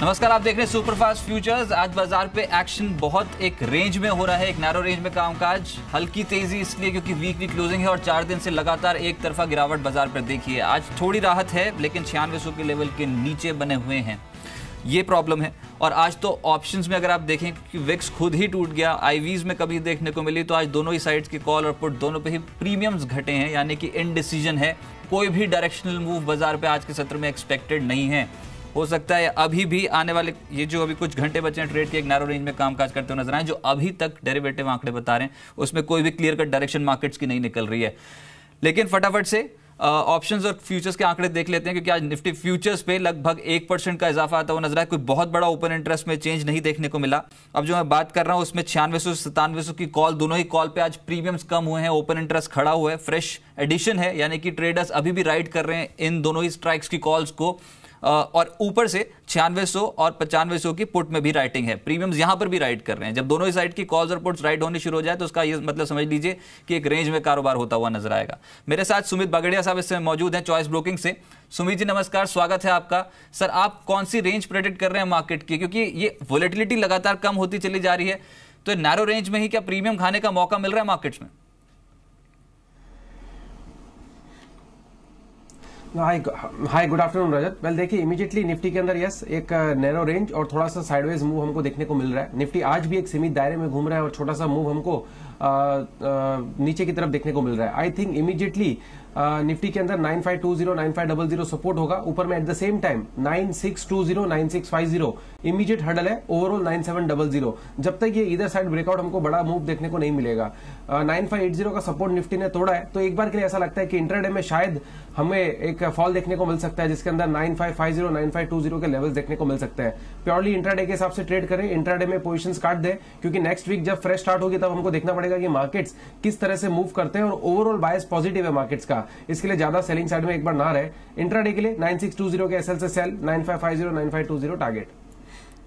नमस्कार, आप देख रहे हैं सुपरफास्ट फ्यूचर्स। आज बाजार पे एक्शन बहुत एक रेंज में हो रहा है, एक नैरो रेंज में कामकाज। हल्की तेजी इसलिए क्योंकि वीकली क्लोजिंग है और 4 दिन से लगातार एक तरफा गिरावट बाजार पर देखिए। आज थोड़ी राहत है लेकिन 9600 के लेवल के नीचे बने हुए हैं, ये प्रॉब्लम है। और आज तो ऑप्शंस में अगर आप देखें कि विक्स खुद ही टूट गया, आईवीज में कभी देखने को मिली, तो आज दोनों ही साइड्स की कॉल और पुट दोनों पे ही प्रीमियम्स घटे हैं, यानी कि इनडिसीजन है। कोई भी डायरेक्शनल मूव बाजार पे आज के सत्र में एक्सपेक्टेड नहीं है। हो सकता है अभी भी आने वाले ये जो अभी कुछ घंटे बचे हैं ट्रेड के, एक नैरो रेंज में कामकाज करते हुए नजर आए। जो अभी तक डेरिवेटिव आंकड़े बता रहे हैं उसमें कोई भी क्लियर कट डायरेक्शन मार्केट्स की नहीं निकल रही है। लेकिन फटाफट से ऑप्शंस और फ्यूचर्स के आंकड़े देख लेते हैं, क्योंकि आज निफ्टी फ्यूचर्स पे लगभग 1% का इजाफा आता हुआ नजर आया। कोई बहुत बड़ा ओपन इंटरेस्ट में चेंज नहीं देखने को मिला। अब जो मैं बात कर रहा हूं उसमें 9600 से 9700 की कॉल, दोनों ही कॉल पे आज प्रीमियम्स कम हुए हैं, ओपन इंटरेस्ट खड़ा हुआ है, फ्रेश एडिशन है, यानी कि ट्रेडर्स अभी भी राइड कर रहे हैं इन दोनों ही स्ट्राइक्स की कॉल्स को। और ऊपर से 9600 और 9500 की पुट में भी राइटिंग है, प्रीमियम्स यहां पर भी राइड कर रहे हैं। जब दोनों ही साइड की कॉल्स और पुट्स राइड होनी शुरू हो जाए तो उसका ये मतलब समझ लीजिए कि एक रेंज में कारोबार होता हुआ नजर आएगा। मेरे साथ सुमित बागड़िया साहब इस समय मौजूद हैं चॉइस ब्रोकिंग से। सुमित जी नमस्कार, स्वागत है आपका। सर, आप कौन सी रेंज प्रेडिक्ट कर रहे हैं मार्केट की, क्योंकि ये वोलेटिलिटी लगातार कम होती चली जा रही है, तो नैरो रेंज में ही क्या प्रीमियम खाने का मौका मिल रहा है मार्केट्स में? हाय गुड आफ्टरनून रजत। वेल देखिए, इमीडिएटली निफ्टी के अंदर यस एक नैरो रेंज और थोड़ा सा साइडवेज मूव हमको देखने को मिल रहा है। निफ्टी आज भी एक सीमित दायरे में घूम रहा है और छोटा सा मूव हमको नीचे की तरफ देखने को मिल रहा है। आई थिंक इमीडिएटली निफ्टी के अंदर 9520 9500 सपोर्ट होगा। ऊपर में at the same time 9620 9650 immediate hurdle है। ओवरऑल 9700। जब तक ये इधर साइड ब्रेकआउट हमको बड़ा मूव देखने को नहीं मिलेगा। 9580 का सपोर्ट निफ्टी ने तोड़ा है, तो एक बार के लिए ऐसा लगता है कि इंट्राडे में शायद हमें एक फॉल देखने को मिल सकता है, जिसके अंदर 9550 9520 के लेवल्स देखने को मिल सकते हैं। प्योरली इंट्राडे के हिसाब से ट्रेड करें, इंट्राडे में पोजीशंस काट दें, क्योंकि नेक्स्ट वीक जब फ्रेश स्टार्ट होगी तब हमको देखना पड़ेगा कि मार्केट्स किस तरह से मूव करते हैं और ओवरऑल बायस पॉजिटिव है मार्केट्स का। इसके लिए ज्यादा सेलिंग साइड में एक बार ना रहे। इंट्राडे के लिए 9620 के एसएल से सेल, 9550 9520 टारगेट।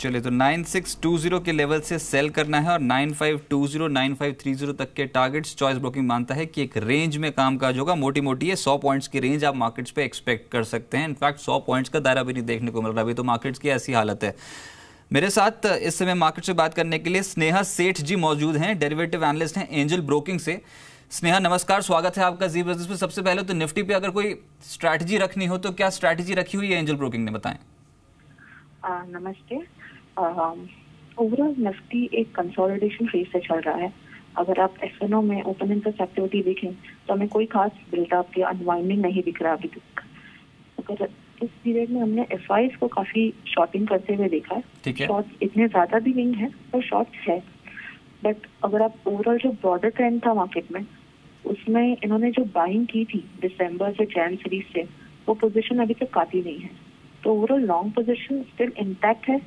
चलिए, तो 9620 के लेवल से सेल करना है और 9520 9530 तक के टारगेट्स चॉइस ब्रोकिंग मानता है कि एक रेंज में कामकाज होगा। मोटी मोटी है 100 पॉइंट्स की रेंज आप मार्केट्स पे एक्सपेक्ट कर सकते हैं। इनफैक्ट 100 पॉइंट्स का दायरा भी नहीं देखने को मिल रहा, अभी तो मार्केट्स की ऐसी हालत है। मेरे साथ इस समय मार्केट से बात करने के लिए स्नेहा सेठ जी मौजूद हैं, डेरिवेटिव एनालिस्ट हैं एंजल ब्रोकिंग से। स्नेहा नमस्कार, स्वागत है आपका जी बिजनेस में। सबसे पहले तो निफ्टी पे अगर कोई स्ट्रैटेजी रखनी हो तो क्या स्ट्रैटेजी रखी हुई है एंजल ब्रोकिंग ने, बताएं। नमस्ते। ओवरऑल निफ्टी एक कंसोलिडेशन फेज से चल रहा है। अगर आप एफएनओ में ओपन इंटरेस्ट एक्टिविटी देखें तो हमें कोई खास बिल्डअप या अनवाइंडिंग नहीं दिख रहा अभी तक। अगर इस पीरियड में हमने एफआईज को काफी शॉर्टिंग करते हुए देखा है। शॉर्ट्स इतने ज्यादा भी नहीं है पर शॉर्ट्स है। बट अगर आप ओवरऑल जो ब्रॉडर ट्रेंड था मार्केट में, उसमें इन्होंने जो बाइंग की थी दिसंबर से जैन सीरीज से, वो पोजीशन अभी तक काटी नहीं है। तो overall long position still intact है।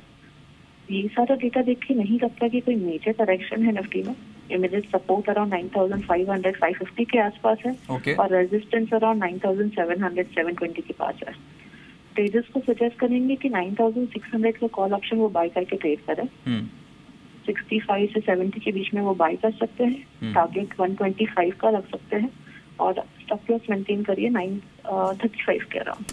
ये सारा डेटा देख के नहीं लगता कि कोई मेजर करेक्शन है निफ्टी में। इमीडिएट सपोर्ट अराउंड 9500 550 के आसपास है और रेजिस्टेंस अराउंड 9700 720 के पास है। ट्रेडर्स को सजेस्ट करेंगे कि 9600 का कॉल ऑप्शन वो बाय करके ट्रेड करें। 65 से 70 के बीच में वो बाय कर सकते हैं। टारगेट 125 का रख सकते हैं और स्टॉप लॉस मेंटेन करिए 935 के अराउंड।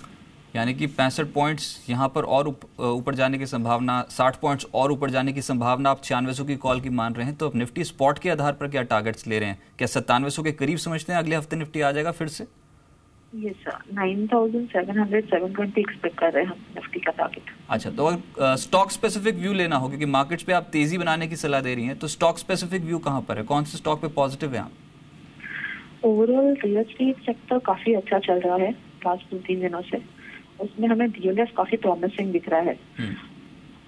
यानी कि 65 पॉइंट्स यहाँ पर और ऊपर जाने की संभावना, 60 पॉइंट्स और ऊपर जाने की संभावना आप 9600 की कॉल की मान रहे हैं। तो अब निफ्टी स्पॉट के आधार पर क्या टारगेट्स ले रहे हैं? क्या 9700 के करीब समझते हैं अगले हफ्ते निफ्टी आ जाएगा फिर से? यस सर, 9700 720 एक्सपेक्ट कर रहे हैं हम निफ्टी का टारगेट। अच्छा, तो अगर स्टॉक स्पेसिफिक व्यू लेना हो, क्योंकि मार्केट्स पे आप तेजी बनाने की सलाह दे रही हैं, तो स्टॉक स्पेसिफिक व्यू कहाँ पर है? कौन से स्टॉक पे पॉजिटिव है आप? ओवरऑल रियल एस्टेट सेक्टर काफी अच्छा चल रहा है लास्ट 2-3 दिनों से। उसमें हमें डीएलएफ काफी प्रॉमिसिंग दिख रहा है।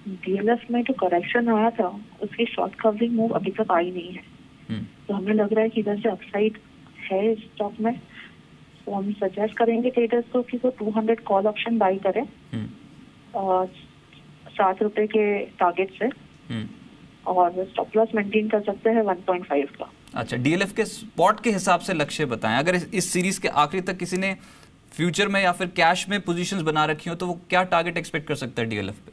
डीएलएफ में जो करेक्शन आया था उसकी शॉर्ट कवरिंग मूव अभी तक आई नहीं है। तो हमें लग रहा है कि इधर से अपसाइड है इस स्टॉक में। तो हम सजेस्ट करेंगे ट्रेडर्स को कि वो 200 कॉल ऑप्शन बाई करें और 7 रुपए के टारगेट से, और स्टॉप लॉस मेंटेन कर सकते हैं 1.5 का। अच्छा, डीएलएफ के स्पॉट के हिसाब से लक्ष्य बताएं। अगर इस सीरीज के आखिरी तक किसी ने फ्यूचर में या फिर कैश में पोजीशंस बना रखी हो तो वो क्या टारगेट एक्सपेक्ट कर सकता है डीएलएफ पे?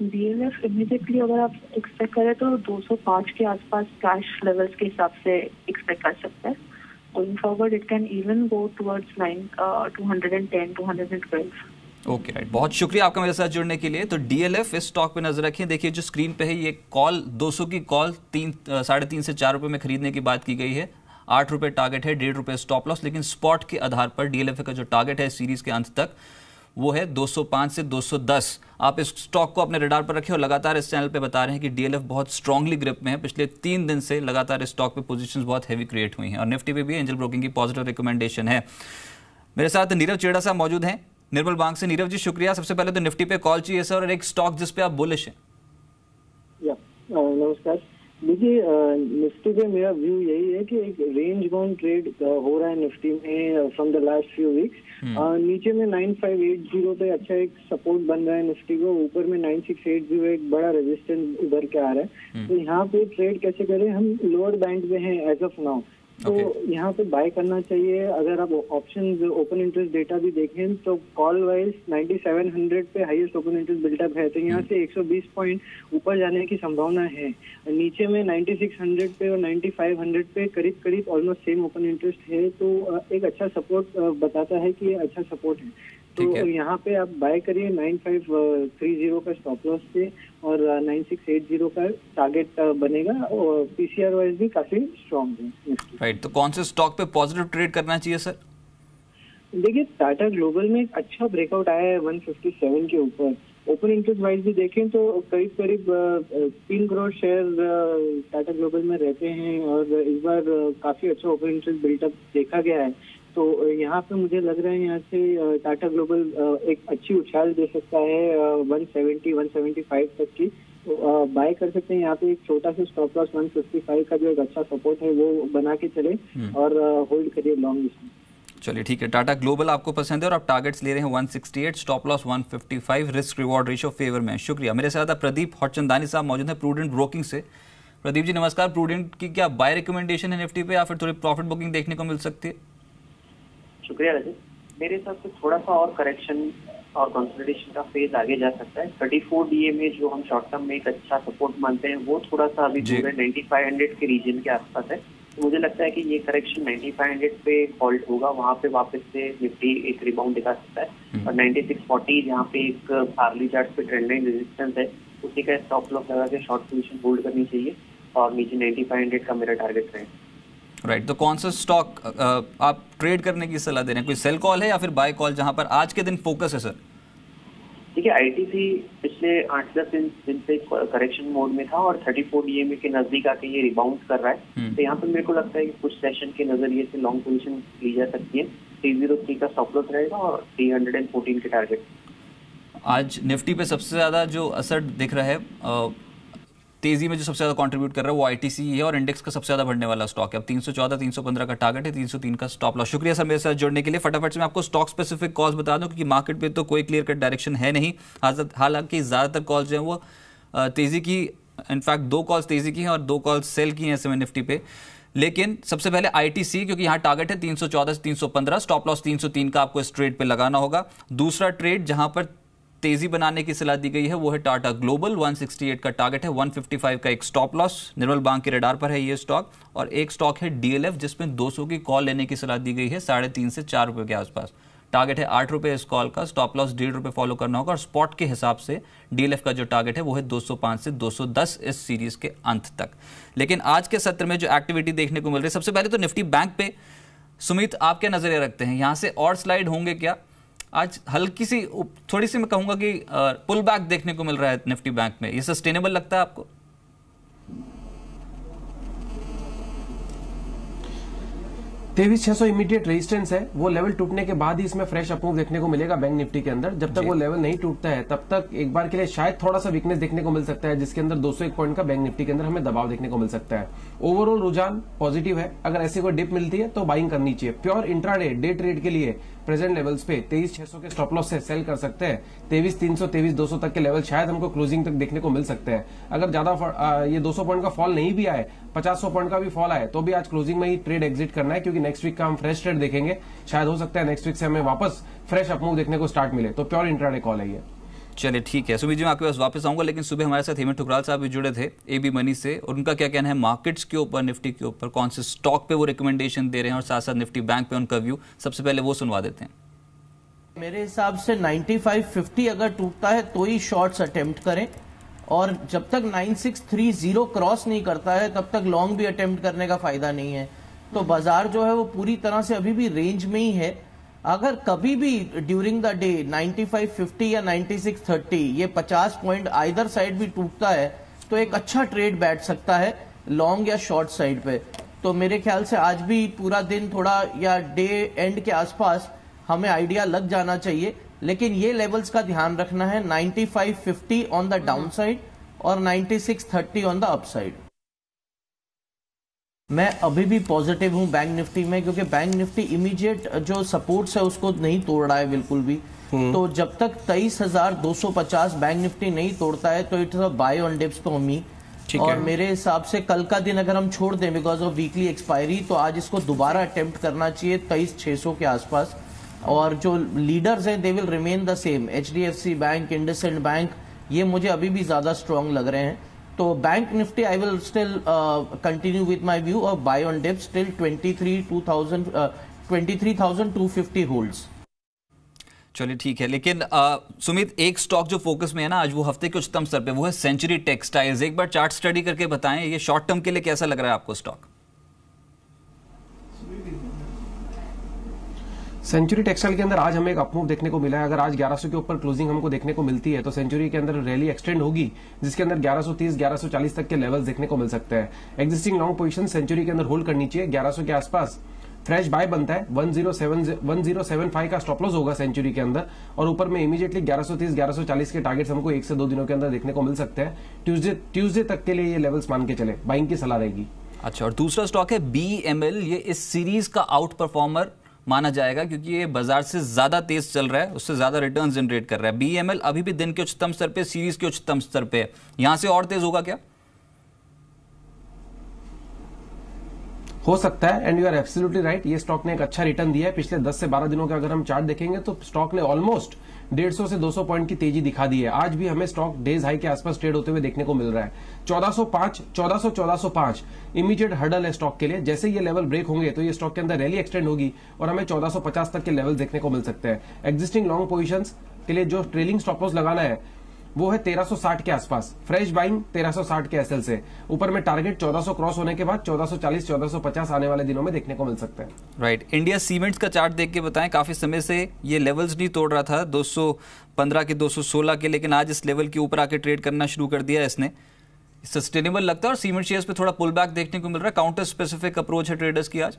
डीएलएफ इमीडिएटली अगर आप एक्सपेक्ट करें तो 205 के आसपास कैश लेवल्स के हिसाब से एक्सपेक्ट कर सकते हैं। Going forward it can even go towards 210 212। Okay right, बहुत शुक्रिया आपका मेरे साथ जुड़ने के लिए। तो डीएलएफ इस स्टॉक पे नजर रखें। देखिए जो स्क्रीन पे है ये कॉल 200 की कॉल 3.5 से 4 रुपए में खरीदने की बात की गई है। 8 रुपए टारगेट है, 1.5 रुपए स्टॉप लॉस, लेकिन स्पॉट के आधार पर डीएलएफ का जो टारगेट है सीरीज के अंत तक वो है 205 से 210। आप इस स्टॉक को अपने रडार पर रखें और लगातार इस चैनल पे बता रहे हैं कि डीएलएफ बहुत स्ट्रांगली ग्रिप में है। पिछले 3 दिन से लगातार इस स्टॉक पे पोजीशंस बहुत हैवी क्रिएट हुई हैं और निफ्टी पे भी एंजल ब्रोकिंग की पॉजिटिव रिकमेंडेशन है। मेरे साथ नीरव चेड़ा साहब मौजूद हैं निर्मल बैंक से। नीरव जी शुक्रिया। सबसे पहले तो निफ्टी पे कॉल चाहिए सर और एक स्टॉक जिस पे आप बुलिश हैं। नमस्कार। देखिए निफ्टी पे मेरा व्यू यही है कि एक रेंज बाउंड ट्रेड हो रहा है निफ्टी में from the last few weeks. नीचे में 9580 पे अच्छा एक सपोर्ट बन रहा है निफ्टी को, ऊपर में 9680 एक बड़ा रेजिस्टेंस उभर के आ रहा है। तो यहाँ पे ट्रेड कैसे करें, हम लोअर बैंड में हैं एज ऑफ नाउ, तो यहाँ पे बाय करना चाहिए। अगर आप ऑप्शन ओपन इंटरेस्ट डेटा भी देखें तो कॉल वाइज 9700 पे हाईएस्ट ओपन इंटरेस्ट बिल्डअप है, तो यहाँ से 120 पॉइंट ऊपर जाने की संभावना है। नीचे में 9600 पे और 9500 पे करीब करीब ऑलमोस्ट सेम ओपन इंटरेस्ट है, तो एक अच्छा सपोर्ट बताता है कि ये अच्छा सपोर्ट है। तो यहाँ पे आप बाय करिए 9530 का स्टॉप लॉस से और 9680 का टारगेट बनेगा और पीसीआर वाइज भी काफी स्ट्रॉन्ग है। राइट, तो कौन से स्टॉक पे पॉजिटिव ट्रेड करना चाहिए सर? देखिए टाटा ग्लोबल में एक अच्छा ब्रेकआउट आया है 157 के ऊपर। ओपन इंटरेस्ट वाइज भी देखें तो करीब करीब 3 करोड़ शेयर टाटा ग्लोबल में रहते हैं और इस बार काफी अच्छा ओपन इंटरेस्ट बिल्टअप देखा गया है। तो यहाँ पे मुझे लग रहा है यहाँ से टाटा ग्लोबल एक अच्छी उछाल दे सकता है 170-175 तक की, तो बाय कर सकते हैं। यहाँ पे एक छोटा सा स्टॉप लॉस 155 का जो एक अच्छा सपोर्ट है वो बना के चले और होल्ड करिए लॉन्ग इसमें। चलिए ठीक है, टाटा ग्लोबल आपको पसंद है और आप टारगेट्स ले रहे हैं 168, stop loss 155, risk reward ratio favour में। शुक्रिया। मेरे साथ प्रदीप हरचंदानी साहब मौजूद हैं प्रूडेंट ब्रोकिंग से। प्रदीप जी नमस्कार। प्रूडेंट की क्या बाय रिकमेंडेशन है निफ्टी पे या फिर थोड़ी प्रॉफिट बुकिंग देखने को मिल सकती है? शुक्रिया रजत। मेरे हिसाब से थोड़ा सा और करेक्शन और कंसोलिडेशन का फेज आगे जा सकता है। 34 डीए में जो हम शॉर्ट टर्म में एक अच्छा सपोर्ट मानते हैं वो थोड़ा सा अभी दूर है, 9500 के रीजन के आसपास है। तो मुझे लगता है कि ये करेक्शन 9500 पे हॉल्ट होगा, वहाँ पे वापस से निफ्टी एक रिबाउंड दिखा सकता है। और 9640 जहाँ पे एक आर्ली चार्ट पे ट्रेंड लाइन रेजिस्टेंस है, उसी का स्टॉप लॉस लगा के शॉर्ट पोजीशन होल्ड करनी चाहिए और नीचे 9500 का मेरा टारगेट रहेगा। राइट, तो कौन सा स्टॉक आप ट्रेड करने की सलाह दे रहे हैं? कोई सेल कॉल है या फिर बाय कॉल जहां पर आज के दिन फोकस है सर? देखिए आईटीसी पिछले 8-10 दिन से करेक्शन मोड में था और 34 डीएमए के नजदीक आके ये रिबाउंड कर रहा है। तो यहाँ पे मेरे को लगता है कि कुछ सेशन के नजरिए से लॉन्ग पोजीशन ली जा सकती है। 303 का स्टॉप लॉस रहेगा और 314 के टारगेट। आज निफ्टी पे सबसे ज्यादा जो असर दिख रहा है तेजी में, जो सबसे ज्यादा कंट्रीब्यूट कर रहा है वो आईटीसी है और इंडेक्स का सबसे ज्यादा बढ़ने वाला स्टॉक है। अब 314 315 का टारगेट है, 303 का स्टॉप लॉस। शुक्रिया सर मेरे साथ जुड़ने के लिए। फटाफट से मैं आपको स्टॉक स्पेसिफिक कॉल्स बता दूं क्योंकि मार्केट पे तो कोई क्लियर कट डायरेक्शन है नहीं। हालांकि ज्यादातर कॉल्स जो है वो तेजी की, इनफैक्ट 2 कॉल्स तेजी की हैं और 2 कॉल्स सेल की हैं समय निफ्टी पे। लेकिन सबसे पहले आईटीसी, क्योंकि यहाँ टारगेट है 314 से 315, स्टॉप लॉस 303 का आपको इस ट्रेड पे लगाना होगा। दूसरा ट्रेड जहां पर तेजी बनाने की सलाह दी गई है वो है टाटा ग्लोबल। 168 का टारगेट है, 155 का एक स्टॉप लॉस। निर्मल बैंक के रडार पर है ये स्टॉक। और एक स्टॉक है डीएलएफ जिसमें 200 की कॉल लेने की सलाह दी गई है 3.5 से 4 रुपए के आसपास। टारगेट है 8 रुपए इस कॉल का, स्टॉप लॉस 1.5 रुपए फॉलो करना होगा और स्पॉट के हिसाब से डीएलएफ का जो टारगेट है वो है 205 से 210 इस सीरीज के अंत तक। लेकिन आज के सत्र में जो एक्टिविटी देखने को मिल रही है, सबसे पहले तो निफ्टी बैंक पे सुमित आप क्या नजरिया रखते हैं? यहां से और स्लाइड होंगे क्या? आज हल्की सी, थोड़ी सी मैं कहूंगा कि पुल बैक देखने को मिल रहा है निफ्टी बैंक में, ये सस्टेनेबल लगता है आपको? 23,600 इमीडिएट रेजिस्टेंस है, वो लेवल टूटने के बाद ही इसमें फ्रेश अपमूव देखने को मिलेगा बैंक निफ्टी के अंदर। जब तक वो लेवल नहीं टूटता है तब तक एक बार के लिए शायद थोड़ा सा वीकनेस देखने को मिल सकता है, जिसके अंदर 201 पॉइंट का बैंक निफ्टी के अंदर हमें दबाव देखने को मिल सकता है। ओवरऑल रुझान पॉजिटिव है, अगर ऐसी कोई डिप मिलती है तो बाइंग करनी चाहिए। प्योर इंट्राडे डे ट्रेड के लिए प्रेजेंट लेवल्स पे 23,600 के स्टॉप लॉस से सेल कर सकते हैं। 23,300 23,200 तक के लेवल शायद हमको क्लोजिंग तक देखने को मिल सकते हैं। अगर ज्यादा ये 200 पॉइंट का फॉल नहीं भी आए, 50-100 पॉइंट का भी फॉल आए, तो भी आज क्लोजिंग में ही ट्रेड एग्जिट करना है, क्योंकि नेक्स्ट वीक का हम फ्रेश ट्रेड देखेंगे। शायद हो सकता है नेक्स्ट वीक से हमें वापस फ्रेश अपमूव देखने को स्टार्ट मिले, तो प्योर इंट्राडे कॉल है ये। चलिए ठीक है सुमित जी, मैं आपके पास वापस आऊंगा, लेकिन सुबह हमारे साथ हेमंत ठुकराल साहब भी जुड़े थे एबी मनी से, और उनका क्या कहना है मार्केट्स के ऊपर, निफ्टी के ऊपर, कौन से स्टॉक पे वो रिकमेंडेशन दे रहे हैं और साथ साथ निफ्टी बैंक पे उनका व्यू। सबसे पहले वो सुनवा देते हैं। मेरे हिसाब से 9550 अगर टूटता है तो ही शॉर्ट्स अटेम्प्ट करें, और जब तक 9630 क्रॉस नहीं करता है तब तक लॉन्ग भी अटेम्प्ट करने का फायदा नहीं है। तो बाजार जो है वो पूरी तरह से अभी भी रेंज में ही है। अगर कभी भी ड्यूरिंग द डे 9550 या 9630 ये 50 पॉइंट आइदर साइड भी टूटता है तो एक अच्छा ट्रेड बैठ सकता है लॉन्ग या शॉर्ट साइड पे। तो मेरे ख्याल से आज भी पूरा दिन थोड़ा या डे एंड के आसपास हमें आइडिया लग जाना चाहिए, लेकिन ये लेवल्स का ध्यान रखना है 9550 ऑन द डाउन साइड और 9630 ऑन द अप साइड। मैं अभी भी पॉजिटिव हूं बैंक निफ्टी में, क्योंकि बैंक निफ्टी इमीडिएट जो सपोर्ट्स है उसको नहीं तोड़ रहा है बिल्कुल भी। तो जब तक 23,250 बैंक निफ्टी नहीं तोड़ता है तो it's a buy on dips for me. और मेरे हिसाब से कल का दिन अगर हम छोड़ दें बिकॉज ऑफ वीकली एक्सपायरी, तो आज इसको दोबारा अटेम्प्ट करना चाहिए 23,600 के आसपास। और जो लीडर्स हैं they will remain the same, HDFC bank, IndusInd bank, ये मुझे अभी भी ज्यादा स्ट्रांग लग रहे हैं। तो bank nifty I will still continue with my view और buy on dips till 23,250 holds. चलिए ठीक है, लेकिन सुमित एक स्टॉक जो फोकस में है ना आज वो हफ्ते के उच्चतम स्तर पे, वो है सेंचुरी टेक्सटाइल्स। एक बार चार्ट स्टडी करके बताएं ये शॉर्ट टर्म के लिए कैसा लग रहा है आपको स्टॉक? सेंचुरी टेक्सटाइल के अंदर आज हमें एक अपमूव देखने को मिला है। अगर आज 1100 के ऊपर क्लोजिंग हमको देखने को मिलती है तो सेंचुरी के अंदर रैली एक्सटेंड होगी, जिसके अंदर 1130 1140 तक के लेवल्स देखने को मिल सकते हैं। एग्जिस्टिंग लॉन्ग पोजीशन सेंचुरी के अंदर होल्ड करनी चाहिए। 1100 के आसपास फ्रेश बाय बनता है। 1075 का स्टॉप लॉस होगा सेंचुरी के अंदर, और ऊपर में इमीडिएटली 1130 1140 के टारगेट्स हमको 1 से 2 दिनों के अंदर देखने को मिल सकते हैं। ट्यूसडे तक के लिए ये लेवल्स मान के चले, बाइंग की सलाह रहेगी। अच्छा, और दूसरा स्टॉक है BML। ये इस सीरीज का आउट परफॉर्मर माना जाएगा क्योंकि ये बाजार से ज्यादा तेज चल रहा है, उससे ज्यादा रिटर्न जनरेट कर रहा है। BML अभी भी दिन के उच्चतम स्तर पे, सीरीज के उच्चतम स्तर पे, यहां से और तेज होगा क्या? हो सकता है, and you are absolutely right. ये स्टॉक ने एक अच्छा रिटर्न दिया है पिछले 10 से 12 दिनों का अगर हम चार्ट देखेंगे तो स्टॉक ने ऑलमोस्ट 150 से 200 पॉइंट की तेजी दिखा दी है। आज भी हमें स्टॉक डेज हाई के आसपास ट्रेड होते हुए देखने को मिल रहा है। 1405 इमीडिएट हर्डल है स्टॉक के लिए। जैसे ये लेवल ब्रेक होंगे तो ये स्टॉक के अंदर रैली एक्सटेंड होगी और हमें 1450 तक के लेवल देखने को मिल सकते हैं। एग्जिस्टिंग लॉन्ग पोजीशंस के लिए जो ट्रेलिंग स्टॉप लॉस लगाना है वो है 1360 के आसपास। फ्रेश बाइंग 1360 के एसएल से ऊपर में टारगेट 1400 क्रॉस होने के बाद 1440 1450 आने वाले दिनों में देखने को मिल सकते हैं। राइट। इंडिया सीमेंट्स का चार्ट देख के बताएं, काफी समय से ये लेवल्स नहीं तोड़ रहा था 215 के 216 के, लेकिन आज इस लेवल के ऊपर आके ट्रेड करना शुरू कर दिया इसने। सस्टेनेबल लगता है और सीमेंट शेयर्स पे थोड़ा पुल बैक देखने को मिल रहा है। काउंटर स्पेसिफिक अप्रोच है ट्रेडर्स की आज।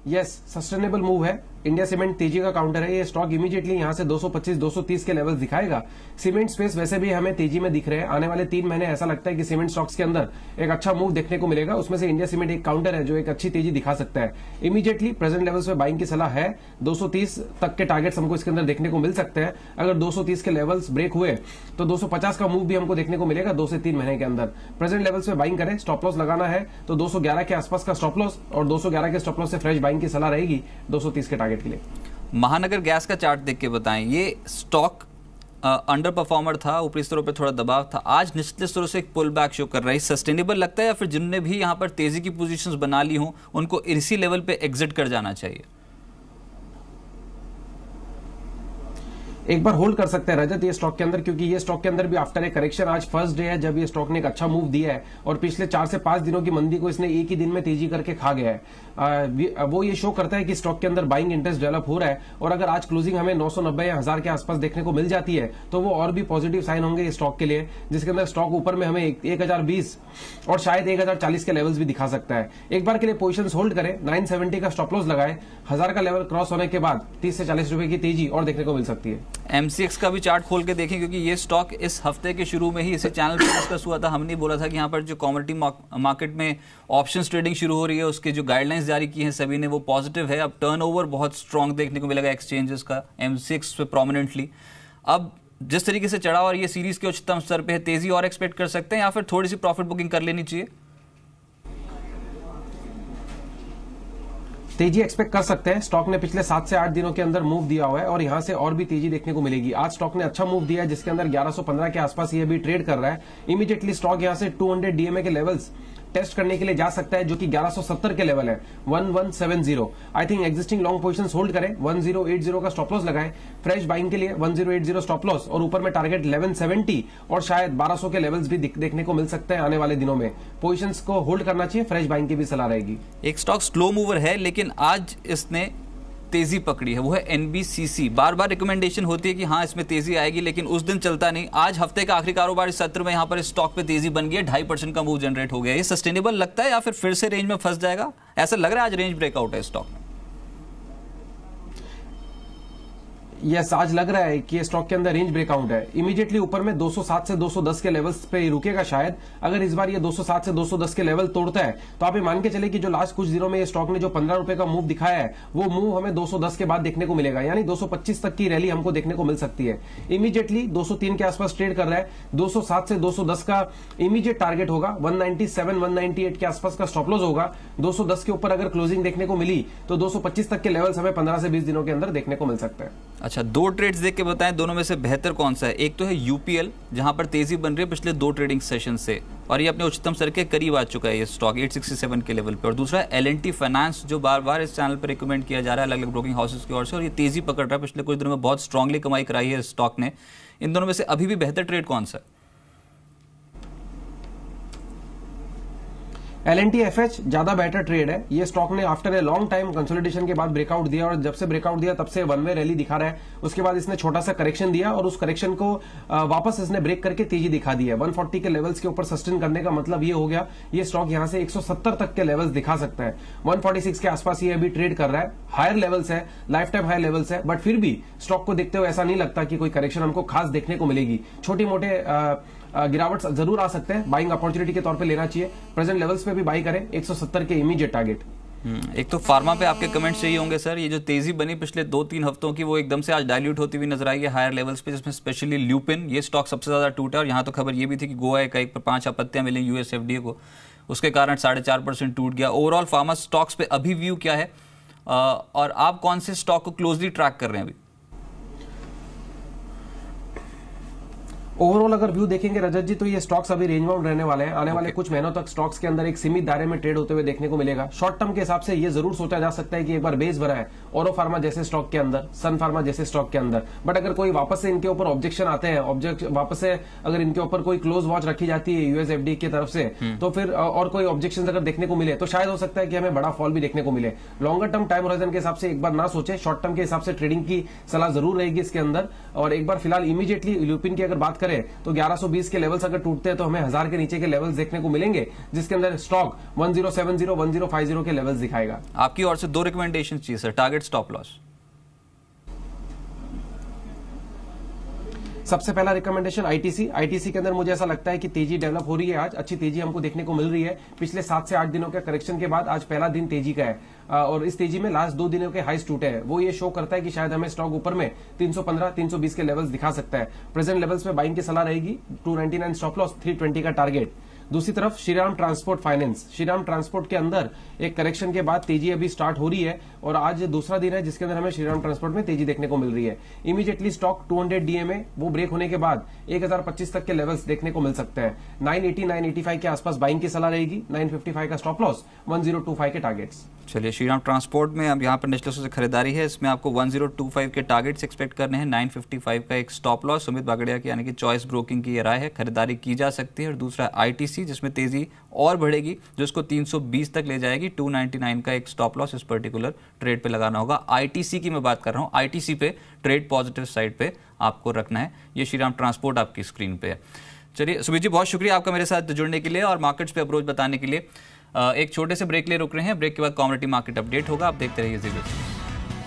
यस, सस्टेनेबल मूव है। इंडिया सीमेंट तेजी का काउंटर है। ये स्टॉक इमीडिएटली यहां से 225 230 के लेवल दिखाएगा। सीमेंट स्पेस वैसे भी हमें तेजी में दिख रहे हैं। आने वाले 3 महीने ऐसा लगता है कि सीमेंट स्टॉक्स के अंदर एक अच्छा मूव देखने को मिलेगा। उसमें से इंडिया सीमेंट एक काउंटर है जो एक अच्छी तेजी दिखा सकता है। इमीडिएटली प्रेजेंट लेवल्स पे बाइंग की सलाह है। 230 तक के टारगेट्स हमको इसके अंदर देखने को मिल सकते हैं। अगर 230 के लेवल्स ब्रेक हुए तो 250 का मूव भी हमको देखने को मिलेगा 2 से 3 महीने के अंदर। प्रेजेंट लेवल्स पे बाइंग करें। स्टॉप लॉस लगाना है तो 211 के आसपास का स्टॉप लॉस, और 211 के स्टॉप लॉस से फ्रेश बाइंग की सलाह रहेगी 230 के टारगेट के लिए। महानगर गैस का चार्ट देख के बताएं, ये स्टॉक अंडर परफॉर्मर था, ऊपरी स्तरों पे थोड़ा दबाव था, आज निचले स्तरों से एक पुल बैक शो कर रहा है। सस्टेनेबल लगता है या फिर जिनने भी यहां पर तेजी की पोजीशंस बना ली हों उनको इसी लेवल पे एग्जिट कर जाना चाहिए? एक बार होल्ड कर सकते हैं रजत ये स्टॉक के अंदर, क्योंकि ये स्टॉक के अंदर भी आफ्टर ए करेक्शन आज फर्स्ट डे है जब ये स्टॉक ने एक अच्छा मूव दिया है और पिछले 4 से 5 दिनों की मंदी को इसने एक ही दिन में तेजी करके खा गया है। वो ये शो करता है कि स्टॉक के अंदर बाइंग इंटरेस्ट डेवलप हो रहा है, और अगर आज क्लोजिंग हमें 990 या 1000 के आसपास देखने को मिल जाती है तो वो और भी पॉजिटिव साइन होंगे इस स्टॉक के लिए, जिसके अंदर स्टॉक ऊपर में हमें 1020 और शायद 1040 के लेवल्स भी दिखा सकता है। एक बार के लिए पोजिशन होल्ड करें, 970 का स्टॉप लॉस लगाए, 1000 का लेवल क्रॉस होने के बाद 30 से 40 रुपए की तेजी और देखने को मिल सकती है। MCX का भी चार्ट खोल के देखें, क्योंकि ये स्टॉक इस हफ्ते के शुरू में ही इसे चैनल पर डिस्कस हुआ था। हमने बोला था कि यहाँ पर जो कमोडिटी मार्केट में ऑप्शंस ट्रेडिंग शुरू हो रही है उसके जो गाइडलाइंस जारी की हैं सभी ने, वो पॉजिटिव है। अब टर्नओवर बहुत स्ट्रांग देखने को मिलेगा एक्सचेंजेस का MCX पे प्रोमिनेंटली। अब जिस तरीके से चढ़ा और ये सीरीज के उच्चतम स्तर पे है, तेजी और एक्सपेक्ट कर सकते हैं या फिर थोड़ी सी प्रॉफिट बुकिंग कर लेनी चाहिए? तेजी एक्सपेक्ट कर सकते हैं। स्टॉक ने पिछले 7 से 8 दिनों के अंदर मूव दिया हुआ है और यहां से और भी तेजी देखने को मिलेगी। आज स्टॉक ने अच्छा मूव दिया है जिसके अंदर 1115 के आसपास ये भी ट्रेड कर रहा है। इमीडिएटली स्टॉक यहां से 200 DMA के लेवल्स टेस्ट करने के लिए जा सकता है, जो कि 1170 के लेवल है, 1170। I think existing long positions hold करें, 1080 का स्टॉप लॉस लगाएं फ्रेश बाइंग के लिए, 1080 स्टॉप लॉस और ऊपर में टारगेट 1170 और शायद 1200 के लेवल्स भी देखने को मिल सकते हैं आने वाले दिनों में। पोजीशंस को होल्ड करना चाहिए, फ्रेश बाइंग की भी सलाह रहेगी। एक स्टॉक स्लो मूवर है लेकिन आज इसने तेजी पकड़ी है, वो है NBCC। बार बार रिकमेंडेशन होती है कि हाँ इसमें तेजी आएगी, लेकिन उस दिन चलता नहीं। आज हफ्ते का आखिरी कारोबार इस सत्र में यहाँ पर स्टॉक पे तेजी बन गई है, 2.5% का मूव जनरेट हो गया। ये सस्टेनेबल लगता है या फिर से रेंज में फंस जाएगा? ऐसा लग रहा है आज रेंज ब्रेकआउट है स्टॉक में। यस, आज लग रहा है कि ये स्टॉक के अंदर रेंज ब्रेकआउट है। इमीडिएटली ऊपर में 207 से 210 के लेवल्स पे रुकेगा शायद। अगर इस बार ये 207 से 210 के लेवल तोड़ता है तो आप ये मान के चले कि जो लास्ट कुछ दिनों में ये स्टॉक ने जो 15 रुपए का मूव दिखाया है, वो मूव हमें 210 के बाद देखने को मिलेगा, यानी 225 तक की रैली हमको देखने को मिल सकती है। इमीडिएटली 203 के आसपास ट्रेड कर रहा है, 207 से 210 का इमीडिएट टारगेट होगा, 197 198 के आसपास का स्टॉप लॉस होगा। 210 के ऊपर अगर क्लोजिंग देखने को मिली तो 225 तक के लेवल्स हमें 15 से 20 दिनों के अंदर देखने को मिल सकते हैं। अच्छा, दो ट्रेड्स देख के बताएं, दोनों में से बेहतर कौन सा है? एक तो है UPL जहां पर तेजी बन रही है पिछले 2 ट्रेडिंग सेशन से, और ये अपने उच्चतम स्तर के करीब आ चुका है ये स्टॉक 867 के लेवल पे। और दूसरा है L&T फाइनेंस, जो बार बार इस चैनल पर रिकमेंड किया जा रहा है अलग अलग ब्रोकिंग हाउसेस की ओर से, और ये तेजी पकड़ रहा है। पिछले कुछ दिनों में बहुत स्ट्रांगली कमाई कराई है स्टॉक ने। इन दोनों में से अभी भी बेहतर ट्रेड कौन सा है? L&T FH ज्यादा बेटर ट्रेड है। ये स्टॉक ने after a long time consolidation के बाद ब्रेकआउट दिया, और जब से ब्रेकआउट दिया तब से वन वे रैली दिखा रहा है। उसके बाद इसने छोटा सा करेक्शन दिया और उस करेक्शन को वापस इसने ब्रेक करके तेजी दिखा दी है। 140 के लेवल्स के ऊपर सस्टेन करने का मतलब ये हो गया, ये स्टॉक यहां से 170 तक के लेवल्स दिखा सकता है। 146 के आसपास ये अभी ट्रेड कर रहा है, हायर लेवल्स है, लाइफ टाइम हायर लेवल्स है, बट फिर भी स्टॉक को देखते हुए ऐसा नहीं लगता कि कोई करेक्शन हमको खास देखने को मिलेगी। छोटी मोटे गिरावट जरूर आ सकते हैं, बाइंग अपॉर्चुनिटी के तौर पे लेना चाहिए। प्रेजेंट लेवल्स पे भी बाई करें, 170 के इमीडिएट टारगेट। एक तो फार्मा पे आपके कमेंट्स चाहिए होंगे सर। ये जो तेजी बनी पिछले 2-3 हफ्तों की, वो एकदम से आज डाइल्यूट होती हुई नजर आई है हायर लेवल्स पे, जिसमें स्पेशली ल्यूपिन, ये स्टॉक सबसे ज्यादा टूटा। और यहाँ तो खबर ये भी थी कि गोवा का एक पर 5 आपत्तियां मिली US FDA को, उसके कारण 4.5% टूट गया। ओवरऑल फार्मा स्टॉक्स पे अभी व्यू क्या है, और आप कौन से स्टॉक को क्लोजली ट्रैक कर रहे हैं अभी? ओवरऑल अगर व्यू देखेंगे रजत जी, तो ये स्टॉक्स अभी रेंज बाउंड रहने वाले हैं। आने वाले कुछ महीनों तक स्टॉक्स के अंदर एक सीमित दायरे में ट्रेड होते हुए देखने को मिलेगा। शॉर्ट टर्म के हिसाब से ये जरूर सोचा जा सकता है कि एक बार बेस भरा है औरो फार्मा जैसे स्टॉक के अंदर, सन फार्मा जैसे स्टॉक के अंदर, बट अगर कोई वापस से इनके ऊपर ऑब्जेक्शन आते हैं, वापस से अगर इनके ऊपर कोई क्लोज वॉच रखी जाती है US FDA की तरफ से, तो फिर और कोई ऑब्जेक्शन अगर देखने को मिले तो शायद हो सकता है कि हमें बड़ा फॉल भी देखने को मिले। लॉन्गर टर्म टाइम होराइजन के हिसाब से एक बार ना सोचे, शॉर्ट टर्म के हिसाब से ट्रेडिंग की सलाह जरूर रहेगी इसके अंदर। और एक बार फिलहाल इमीडिएटली ल्यूपिन की अगर बात करें तो 1120 के लेवल्स अगर टूटते हैं तो हमें 1000 के नीचे के लेवल्स देखने को मिलेंगे, जिसके अंदर स्टॉक 1070 1050 के लेवल्स दिखाएगा। आपकी ओर से 2 रिकमेंडेशन चाहिए सर, टारगेट, स्टॉप लॉस। सबसे पहला रिकमेंडेशन आईटीसी के अंदर मुझे ऐसा लगता है कि तेजी डेवलप हो रही है। आज अच्छी तेजी हमको देखने को मिल रही है। पिछले 7 से 8 दिनों के करेक्शन के बाद आज पहला दिन तेजी का है, और इस तेजी में लास्ट 2 दिनों के हाईस टूटे हैं। वो ये शो करता है कि शायद हमें स्टॉक ऊपर में 315 320 के लेवल्स दिखा सकता है। प्रेजेंट लेवल्स पे बाइंग की सलाह रहेगी, 299 स्टॉप लॉस, 320 का टारगेट। दूसरी तरफ Shriram transport finance, Shriram transport के अंदर एक करेक्शन के बाद तेजी अभी स्टार्ट हो रही है, और आज दूसरा दिन है जिसके अंदर हमें श्रीराम ट्रांसपोर्ट में तेजी देखने को मिल रही है। इमीडिएटली स्टॉक 200 DMA वो ब्रेक होने के बाद 1025 तक के लेवल्स देखने को मिल सकते हैं। 980 985 के आसपास बाइंग की सलाह रहेगी, 955 का स्टॉप लॉस, 1025 के टारगेट्स। चलिए, श्रीराम ट्रांसपोर्ट में अब यहाँ पर नेशनल से खरीदारी है, इसमें आपको 1025 के टारगेट्स एक्सपेक्ट करने हैं, 955 का एक स्टॉप लॉस। सुमित बागड़िया की यानी कि चॉइस ब्रोकिंग की ये राय है, खरीदारी की जा सकती है। और दूसरा ITC जिसमें तेजी और बढ़ेगी, जो इसको 320 तक ले जाएगी, 299 का एक स्टॉप लॉस इस पर्टिकुलर ट्रेड पे लगाना होगा। ITC की मैं बात कर रहा हूँ, ITC पे ट्रेड पॉजिटिव साइड पे आपको रखना है। ये श्रीराम ट्रांसपोर्ट आपकी स्क्रीन पे है। चलिए सुमित जी, बहुत शुक्रिया आपका मेरे साथ जुड़ने के लिए और मार्केट्स पे अप्रोच बताने के लिए। एक छोटे से ब्रेक ले रुक रहे हैं, ब्रेक के बाद कमोडिटी मार्केट अपडेट होगा, आप देखते रहिए ज़ी।